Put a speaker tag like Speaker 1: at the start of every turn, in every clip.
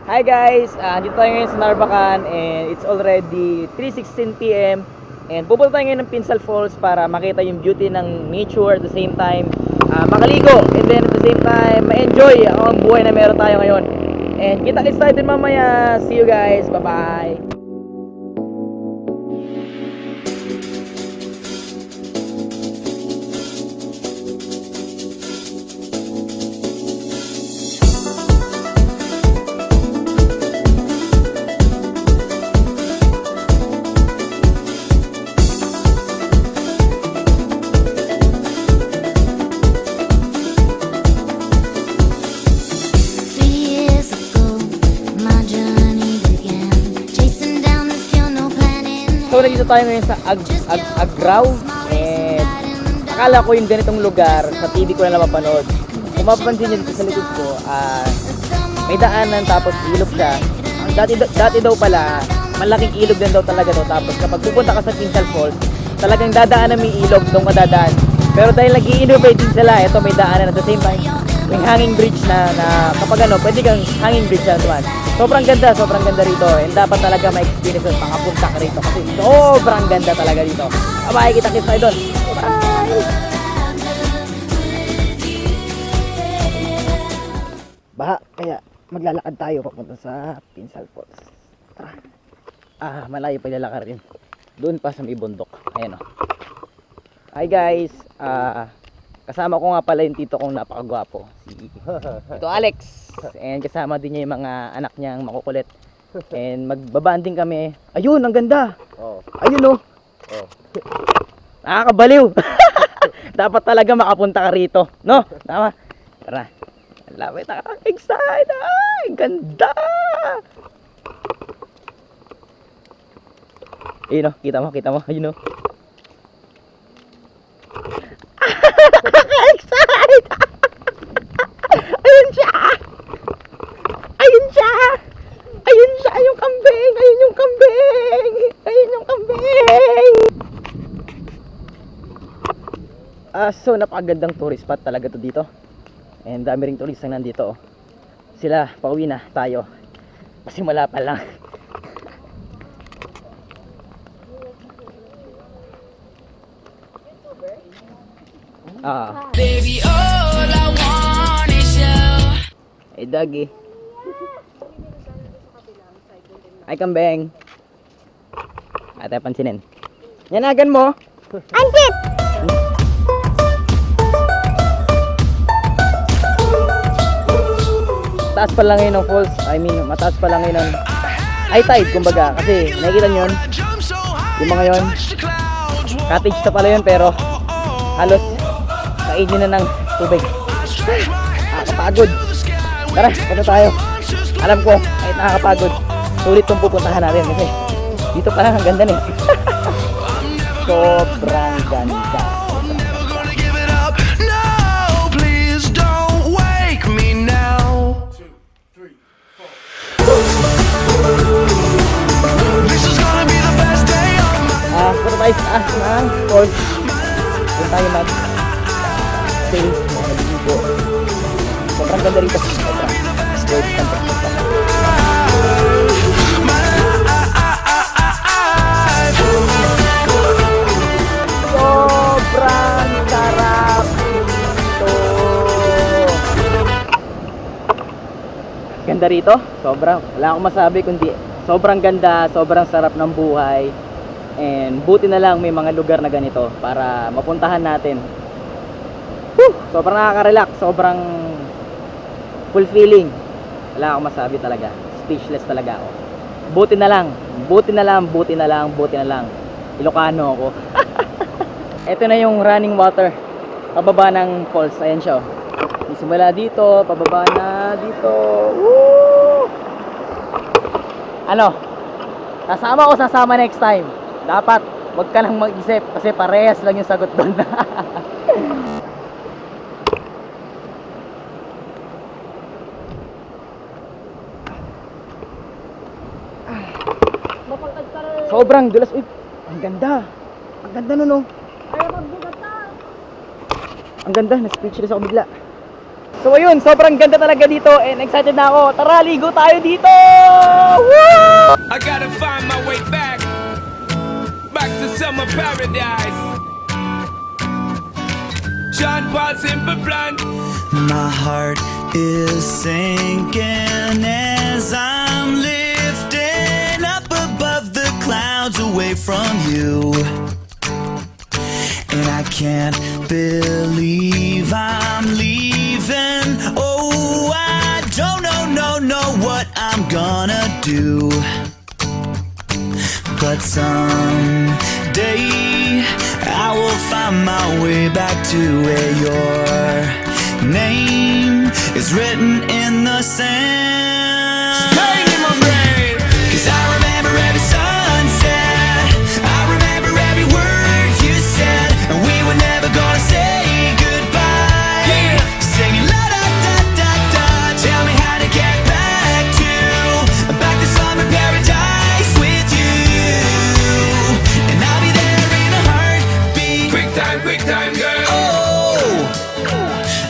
Speaker 1: Hi guys, dito tayo ngayon sa Narbacan and it's already 3:16 PM and pupunta tayo ngayon ng Pinsal Falls para makita yung beauty ng nature at the same time makaligo and then at the same time ma-enjoy ang buhay na meron tayo ngayon. And kita-kits tayo din mamaya. See you guys, bye bye. So nandito tayo ngayon sa Agrao and akala ko yung ganitong lugar sa TV ko na lang mapanood. Kung mapapansin nyo dito sa likod ko, may daanan tapos ilog siya. Dati daw pala, malaking ilog din daw talaga daw. Tapos kapag pupunta ka sa Pinsal Falls, talagang dadaanan may ilog, doon ka dadaan. Pero dahil nag-i-innovate din sila, ito may daanan at the same time, may hanging bridge na kapag pwede kang hanging bridge na naman. Sobrang ganda rito and dapat talaga ma-experience yung makapunta ka rito kasi sobrang ganda talaga dito. Bye, kita-kits tayo doon. Bye! Baha, kaya maglalakad tayo papunta sa Pinsal Falls. Tara. Malayo pa ilalakad rin. Doon pa sa may bundok. Ayan o. Hi guys, kasama ko nga pala yung tito kong napakagwapo, si Tito Alex. And kasama din niya yung mga anak niyang makukulit. And magbabanding kami. Ayun, ang ganda. Oh. Ayun oh. Oh. Nakakabaliw. Dapat talaga makapunta ka rito, no? Tama. Tara. Lapit, excited. Ay, ganda. Ayun oh, kita mo. Ayun oh. Excited. Ayun siya. Yung kambing. Ayun yung kambing. So napakagandang tourist spot talaga to dito. And dami ring turistang nandito. Sila, pauwi na tayo. Kasi wala pa lang. Baby, all I want is you. Hey, doggy. Ay, kambeng. Ate, pansinin. Yanagan mo. Ansit! Mataas pa lang ngayon ng falls. Mataas pa lang ngayon ng high tide, kumbaga. Kasi, nakikita nyo yun. Yung mga yun. Cottage na pala yun, pero halos kain nyo na ng tubig. Nakakapagod. Tara, punta tayo. Alam ko, kahit nakakapagod, sulit itong pupuntahan natin kasi dito pa lang ang ganda niya. Sobrang ganda. Punta tayo sa taas ng falls. Punta tayo mag-stay, mag-ligo. Sobrang ganda rito. Sobrang sarap dito. Ganda rito. Sobrang, wala akong masabi kundi sobrang ganda, sobrang sarap ng buhay. And buti na lang may mga lugar na ganito para mapuntahan natin. Sobrang nakaka-relax, sobrang fulfilling. Wala akong masabi talaga. Speechless talaga ako. Buti na lang. Ilocano ako. Ito na yung running water. Pababa ng falls. Ayan siya. Simula dito, pababa na dito. Woo! Ano? Sasama next time. Dapat, wag ka lang mag-isip kasi parehas lang yung sagot doon. Sobrang dulas. Uy, ang ganda. Ang ganda nun, oh. Ang ganda, na-speechless ako bigla. So So ayun, sobrang ganda talaga dito and excited na ako. Tara, ligo tayo dito! Woo!
Speaker 2: I gotta find my way back to summer paradise. John Paul Simple Plan.
Speaker 3: My heart is sinking as I'm lifting up above the clouds away from you. And I can't believe I'm leaving. Oh, I don't know what I'm gonna do. But someday I will find my way back to where your name is written in the sand.
Speaker 2: Pain in my brain.
Speaker 3: 'Cause I remember every sunset, I remember every word you said, and we were never gonna say goodbye.
Speaker 2: Yeah.
Speaker 3: Singing la da da da da, tell me how to get back to summer paradise with you. And I'll be there in a heartbeat.
Speaker 2: Quick time, girl.
Speaker 3: Oh,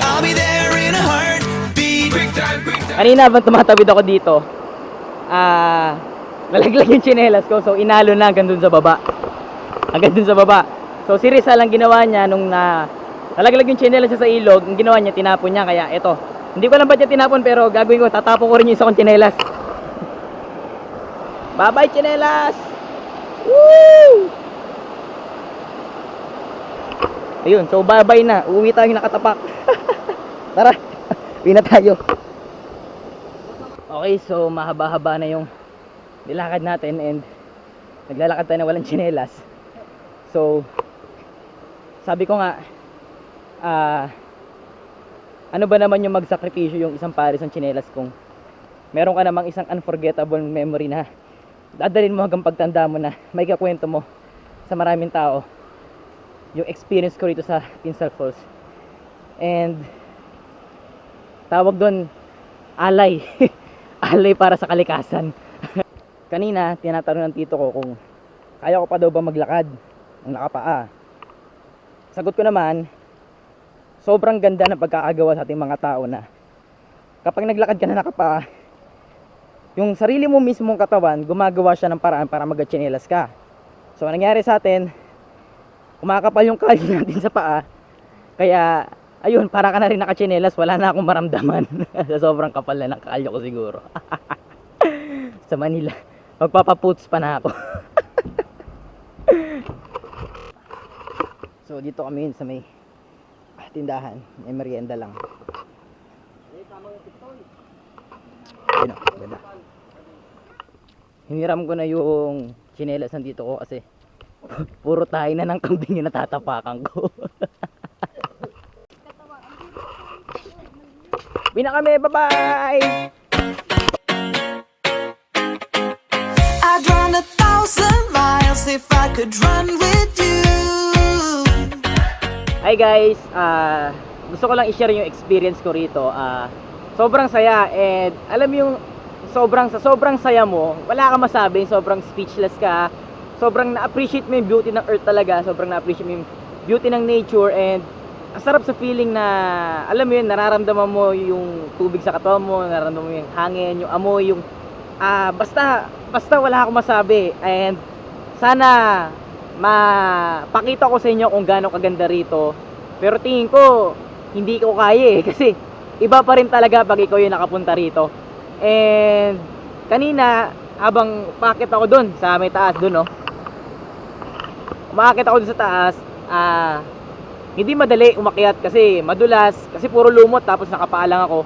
Speaker 3: I'll be there in a heartbeat.
Speaker 2: Quick time.
Speaker 1: Kanina habang tumatawid ako dito, nalaglag yung tsinelas ko, so inalo na hanggang dun sa baba. So si Rizal lang ginawa niya nung nalaglag yung tsinelas niya sa ilog, ang ginawa niya, tinapon niya, kaya eto. Hindi ko alam ba't niya tinapon, pero gagawin ko, tatapon ko rin yung isa kong tsinelas. Bye-bye tsinelas! Woo! Ayun, so bye-bye na. Uuwi tayong nakatapak. Tara, uwi na tayo. Okay, so mahaba-haba na yung nilakad natin and naglalakad tayo na walang tsinelas. So sabi ko nga, ano ba naman yung magsakripisyo yung isang pares ng tsinelas kung meron ka namang isang unforgettable memory na dadalhin mo hanggang pagtanda mo, na may kakwento mo sa maraming tao yung experience ko rito sa Pinsal Falls. And tawag doon, alay. Alay para sa kalikasan. Kanina tinatanong ng tito ko kung kaya ko pa daw ba maglakad ng nakapaa. Sagot ko naman, sobrang ganda ng pagkakagawa sa ating mga tao na kapag naglakad ka na nakapaa, yung sarili mo mismong katawan gumagawa siya ng paraan para magkatsinelas ka. So ang nangyari sa atin, kumakapal yung kalyo natin sa paa, kaya ayun, para ka na rin nakatsinelas, wala na akong maramdaman. Sa sobrang kapal na ng kalyo ko siguro. Sa Manila, magpapaputs pa na ako. So dito kami sa may tindahan, may merienda lang. Ayun, ganda. Hiniram ko na yung tsinelas nandito ko kasi puro tayo na ng kambing yung natatapakan ko. Uwi na kami, bye-bye!
Speaker 4: I'd run 1,000 miles if I could run with you.
Speaker 1: Hi guys, gusto ko lang i-share yung experience ko rito. Sobrang saya, and alam mo yung sobrang saya mo, wala kang masabi, sobrang speechless ka. Sobrang na-appreciate mo yung beauty ng earth talaga, sobrang na-appreciate mo yung beauty ng nature, and ang sarap sa feeling na, alam mo yun, nararamdaman mo yung tubig sa katawan mo, nararamdaman mo yung hangin, yung amoy, yung basta wala akong masabi. And sana mapakita ko sa inyo kung gaano kaganda rito, pero tingin ko hindi ko kaya kasi iba pa rin talaga pag ikaw yung nakapunta rito. And kanina habang umaakit ako dun sa may taas dun, no, umaakit ako dun sa taas, hindi madali umakyat kasi madulas, kasi puro lumot, tapos nakapaa lang ako.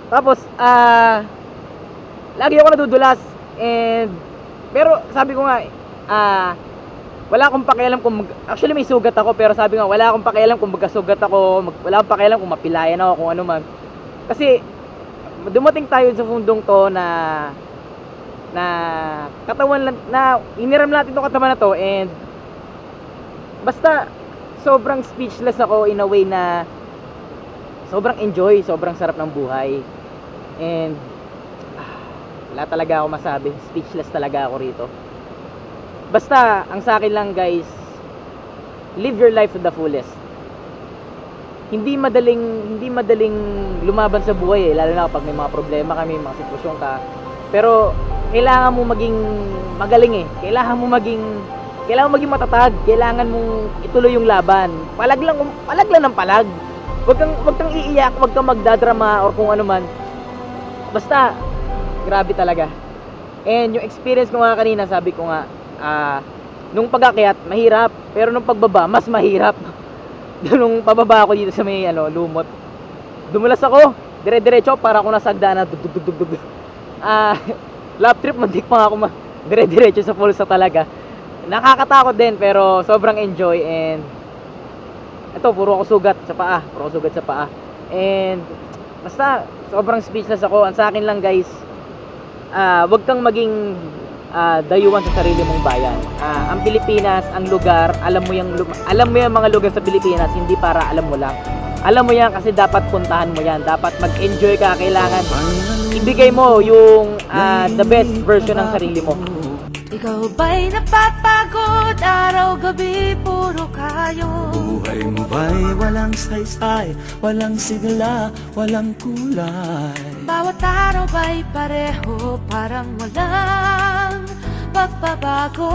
Speaker 1: Tapos lagi ako nadudulas, and pero sabi ko nga, wala akong pakialam kung actually may sugat ako, pero sabi nga wala akong pakialam kung magkasugat ako, wala akong pakialam kung mapilayan ako, kung ano man. Kasi dumating tayo sa fundong to na katawan lang, na hiniram natin itong katawan na to, and basta sobrang speechless ako in a way na sobrang enjoy, sobrang sarap ng buhay. And wala talaga ako masabi, speechless talaga ako rito. Basta ang sa akin lang guys, live your life to the fullest. hindi madaling lumaban sa buhay lalo na kapag may mga problema kami, mga sitwasyon ka. Pero kailangan mo maging magaling Kailangan mo maging matatag. Kailangan mong ituloy yung laban. Palag lang ng palag. Wag kang iiyak, wag kang magdadrama or kung ano man. Basta grabe talaga. And yung experience ko nga kanina, sabi ko nga nung pag-akyat mahirap, pero nung pagbaba mas mahirap. Nung pababa ako dito sa may lumot, dumulas ako dire-diretso para ako nasa hagdanan. Lap trip, mantik pa nga ako dire-diretso sa falls talaga. Nakakatakot din pero sobrang enjoy. And ito, puro ako sugat sa paa. And basta sobrang speechless ako. Ang sa akin lang guys, wag kang maging dayuhan sa sarili mong bayan. Ang Pilipinas, ang lugar, alam mo yung mga lugar sa Pilipinas, hindi para alam mo lang. Alam mo yan kasi dapat puntahan mo yan. Dapat mag-enjoy ka. Kailangan ibigay mo yung the best version ng sarili mo.
Speaker 4: Ikaw ba'y napapagod? Araw-gabi puro kayo.
Speaker 3: Buhay mo ba'y walang saysay, walang sigla, walang kulay?
Speaker 4: Bawat araw ba'y pareho, parang walang pagbabago?